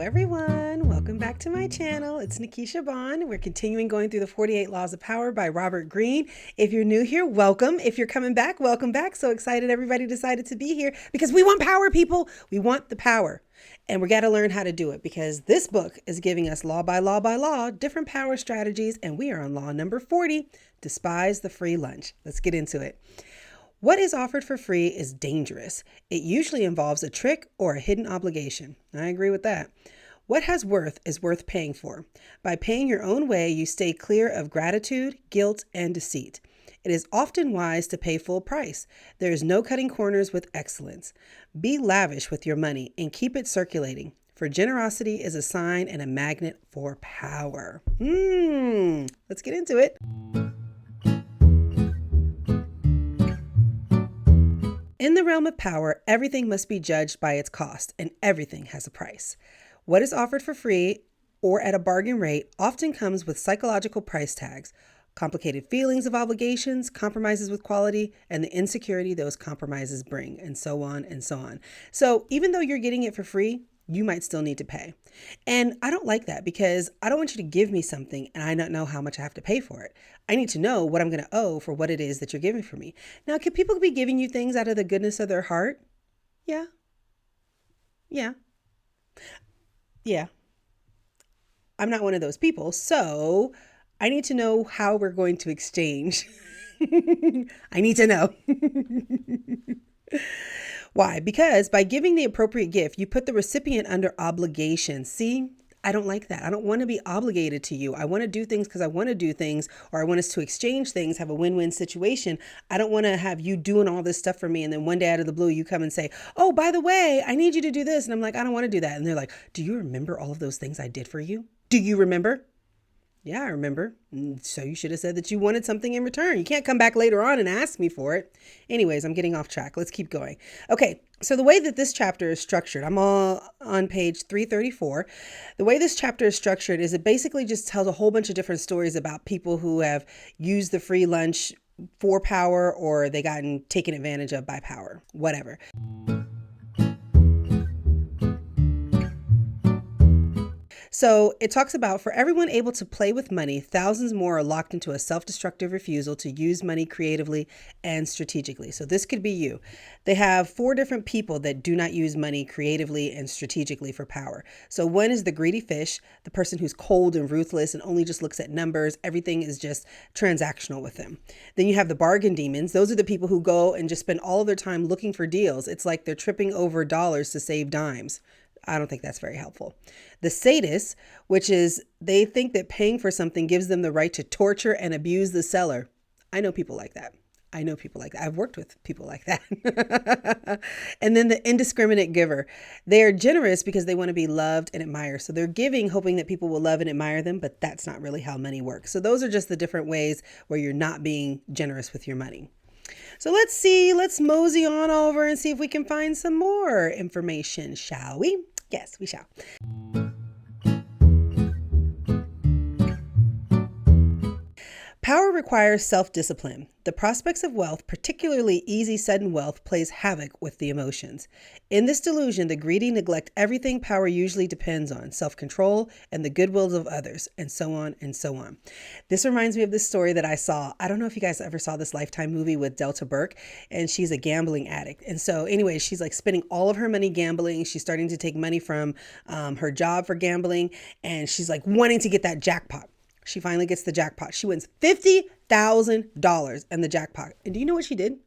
everyone. Welcome back to my channel. It's Nikisha Bond. We're continuing going through the 48 Laws of Power by Robert Greene. If you're new here, welcome. If you're coming back, welcome back. So excited everybody decided to be here because we want power, people. We want the power. And we got to learn how to do it because this book is giving us law by law by law, different power strategies. And we are on law number 40, Despise the free lunch. Let's get into it. What is offered for free is dangerous. It usually involves a trick or a hidden obligation. I agree with that. What has worth is worth paying for. By paying your own way, you stay clear of gratitude, guilt, and deceit. It is often wise to pay full price. There is no cutting corners with excellence. Be lavish with your money and keep it circulating, for generosity is a sign and a magnet for power. Let's get into it. In the realm of power, everything must be judged by its cost, and everything has a price. What is offered for free or at a bargain rate often comes with psychological price tags, complicated feelings of obligations, compromises with quality, and the insecurity those compromises bring, and so on and so on. So even though you're getting it for free, you might still need to pay. And I don't like that because I don't want you to give me something and I don't know how much I have to pay for it. I need to know what I'm going to owe for what it is that you're giving for me. Now, can people be giving you things out of the goodness of their heart? Yeah. I'm not one of those people. So I need to know how we're going to exchange. I need to know. Why? Because by giving the appropriate gift, you put the recipient under obligation. See, I don't like that. I don't want to be obligated to you. I want to do things because I want to do things, or I want us to exchange things, have a win-win situation. I don't want to have you doing all this stuff for me. And then one day out of the blue, you come and say, oh, by the way, I need you to do this. And I'm like, I don't want to do that. And they're like, do you remember all of those things I did for you? Do you remember? Yeah, I remember. So you should have said that you wanted something in return. You can't come back later on and ask me for it. Anyways, I'm getting off track. Let's keep going. Okay, so the way that this chapter is structured, I'm all on page 334. The way this chapter is structured is it basically just tells a whole bunch of different stories about people who have used the free lunch for power or they gotten taken advantage of by power, whatever. So it talks about for everyone able to play with money, thousands more are locked into a self-destructive refusal to use money creatively and strategically. So this could be you. They have 4 different people that do not use money creatively and strategically for power. So one is the greedy fish, the person who's cold and ruthless and only just looks at numbers. Everything is just transactional with them. Then you have the bargain demons. Those are the people who go and just spend all of their time looking for deals. It's like they're tripping over dollars to save dimes. I don't think that's very helpful. The sadists, which is they think that paying for something gives them the right to torture and abuse the seller. I know people like that. I've worked with people like that. And then the indiscriminate giver. They are generous because they want to be loved and admired. So they're giving, hoping that people will love and admire them, but that's not really how money works. So those are just the different ways where you're not being generous with your money. So let's mosey on over and see if we can find some more information, shall we? Yes, we shall. Power requires self-discipline. The prospects of wealth, particularly easy, sudden wealth, plays havoc with the emotions. In this delusion, the greedy neglect everything power usually depends on, self-control and the goodwills of others, and so on and so on. This reminds me of this story that I saw. I don't know if you guys ever saw this Lifetime movie with Delta Burke, and she's a gambling addict. And so anyway, she's like spending all of her money gambling. She's starting to take money from her job for gambling, and she's like wanting to get that jackpot. She finally gets the jackpot. She wins $50,000 in the jackpot. And do you know what she did?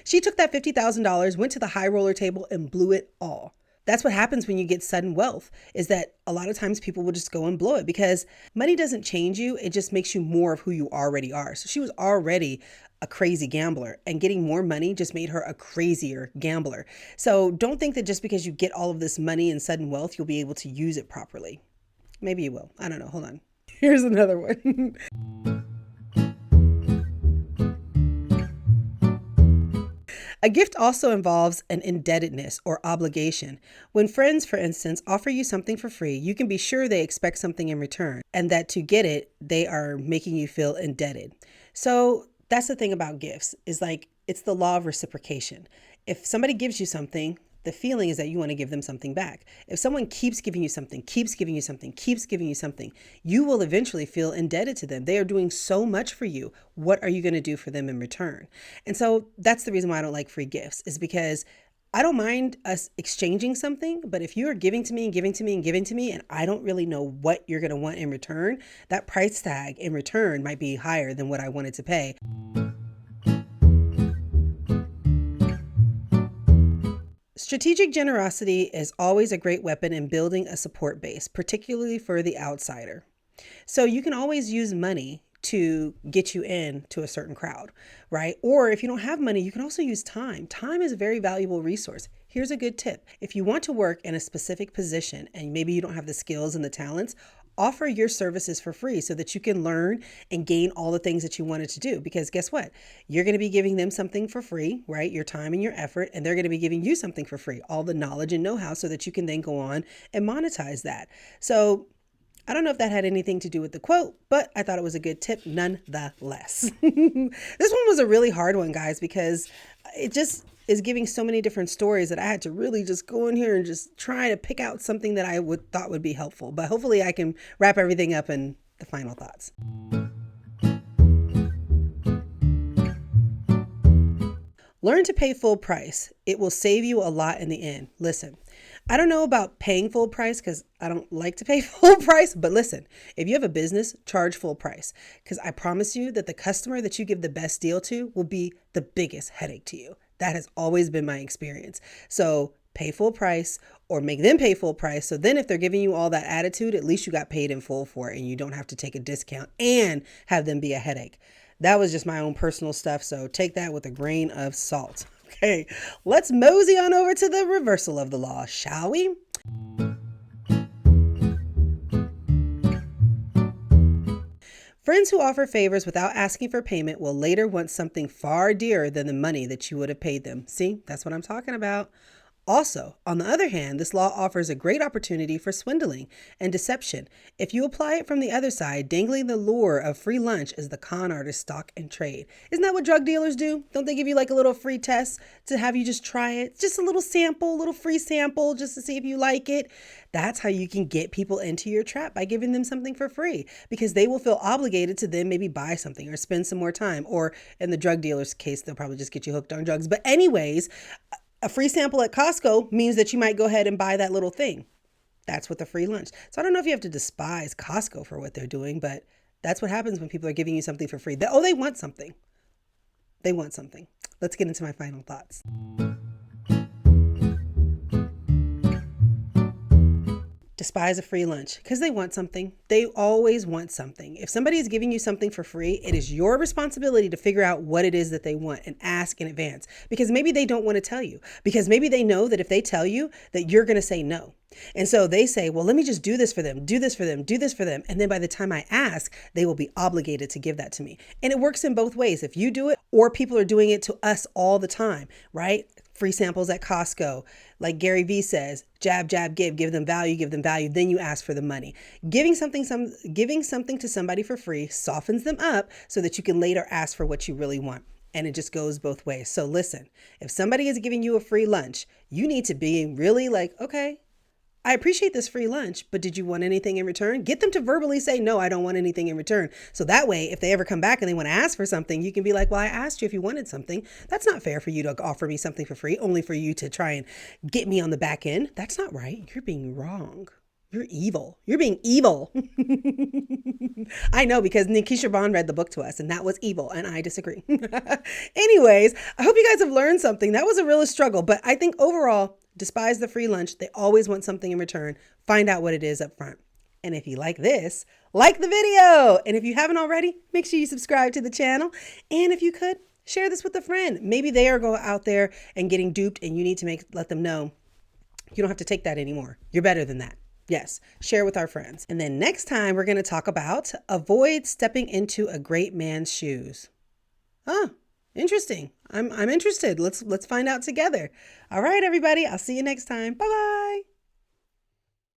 She took that $50,000, went to the high roller table and blew it all. That's what happens when you get sudden wealth, is that a lot of times people will just go and blow it because money doesn't change you. It just makes you more of who you already are. So she was already a crazy gambler, and getting more money just made her a crazier gambler. So don't think that just because you get all of this money and sudden wealth, you'll be able to use it properly. Maybe you will. I don't know. Hold on. Here's another one. A gift also involves an indebtedness or obligation. When friends, for instance, offer you something for free, you can be sure they expect something in return, and that to get it, they are making you feel indebted. So that's the thing about gifts, is like it's the law of reciprocation. If somebody gives you something, the feeling is that you want to give them something back. If someone keeps giving you something, keeps giving you something, keeps giving you something, you will eventually feel indebted to them. They are doing so much for you. What are you going to do for them in return? And so that's the reason why I don't like free gifts, is because I don't mind us exchanging something, but if you are giving to me and giving to me and giving to me, and I don't really know what you're going to want in return, that price tag in return might be higher than what I wanted to pay. Strategic generosity is always a great weapon in building a support base, particularly for the outsider. So you can always use money to get you in to a certain crowd, right? Or if you don't have money, you can also use time. Time is a very valuable resource. Here's a good tip. If you want to work in a specific position and maybe you don't have the skills and the talents, offer your services for free so that you can learn and gain all the things that you wanted to do. Because guess what? You're going to be giving them something for free, right? Your time and your effort, and they're going to be giving you something for free, all the knowledge and know-how, so that you can then go on and monetize that. So I don't know if that had anything to do with the quote, but I thought it was a good tip nonetheless. This one was a really hard one, guys, because it just is giving so many different stories that I had to really just go in here and just try to pick out something that I thought would be helpful. But hopefully I can wrap everything up in the final thoughts. Learn to pay full price. It will save you a lot in the end. Listen, I don't know about paying full price because I don't like to pay full price, but listen, if you have a business, charge full price, because I promise you that the customer that you give the best deal to will be the biggest headache to you. That has always been my experience. So pay full price or make them pay full price. So then if they're giving you all that attitude, at least you got paid in full for it and you don't have to take a discount and have them be a headache. That was just my own personal stuff, so take that with a grain of salt. Okay, let's mosey on over to the reversal of the law, shall we? Friends who offer favors without asking for payment will later want something far dearer than the money that you would have paid them. See, that's what I'm talking about. Also, on the other hand, this law offers a great opportunity for swindling and deception. If you apply it from the other side, dangling the lure of free lunch is the con artist's stock and trade. Isn't that what drug dealers do? Don't they give you like a little free test to have you just try it? Just a little sample, a little free sample just to see if you like it. That's how you can get people into your trap, by giving them something for free, because they will feel obligated to then maybe buy something or spend some more time. Or in the drug dealer's case, they'll probably just get you hooked on drugs. But anyways, a free sample at Costco means that you might go ahead and buy that little thing. That's what the free lunch. So I don't know if you have to despise Costco for what they're doing, but that's what happens when people are giving you something for free. They want something. They want something. Let's get into my final thoughts. Despise a free lunch because they want something. They always want something. If somebody is giving you something for free, it is your responsibility to figure out what it is that they want and ask in advance, because maybe they don't want to tell you, because maybe they know that if they tell you that you're going to say no. And so they say, well, let me just do this for them, do this for them, do this for them. And then by the time I ask, they will be obligated to give that to me. And it works in both ways. If you do it, or people are doing it to us all the time, right? Free samples at Costco. Like Gary Vee says, jab, jab, give them value, then you ask for the money. Giving something to somebody for free softens them up so that you can later ask for what you really want. And it just goes both ways. So listen, if somebody is giving you a free lunch, you need to be really like, okay, I appreciate this free lunch, but did you want anything in return? Get them to verbally say, no, I don't want anything in return. So that way, if they ever come back and they want to ask for something, you can be like, well, I asked you if you wanted something. That's not fair for you to offer me something for free, only for you to try and get me on the back end. That's not right. You're being wrong. You're evil. You're being evil. I know, because Nikisha read the book to us, and that was evil, and I disagree. Anyways, I hope you guys have learned something. That was a real struggle, but I think overall, despise the free lunch. They always want something in return. Find out what it is up front. And if you like this, like the video. And if you haven't already, make sure you subscribe to the channel. And if you could, share this with a friend. Maybe they are going out there and getting duped, and you need to let them know you don't have to take that anymore. You're better than that. Yes, share with our friends. And then next time we're going to talk about avoid stepping into a great man's shoes. Oh, interesting. I'm interested. Let's find out together. All right, everybody. I'll see you next time. Bye-bye.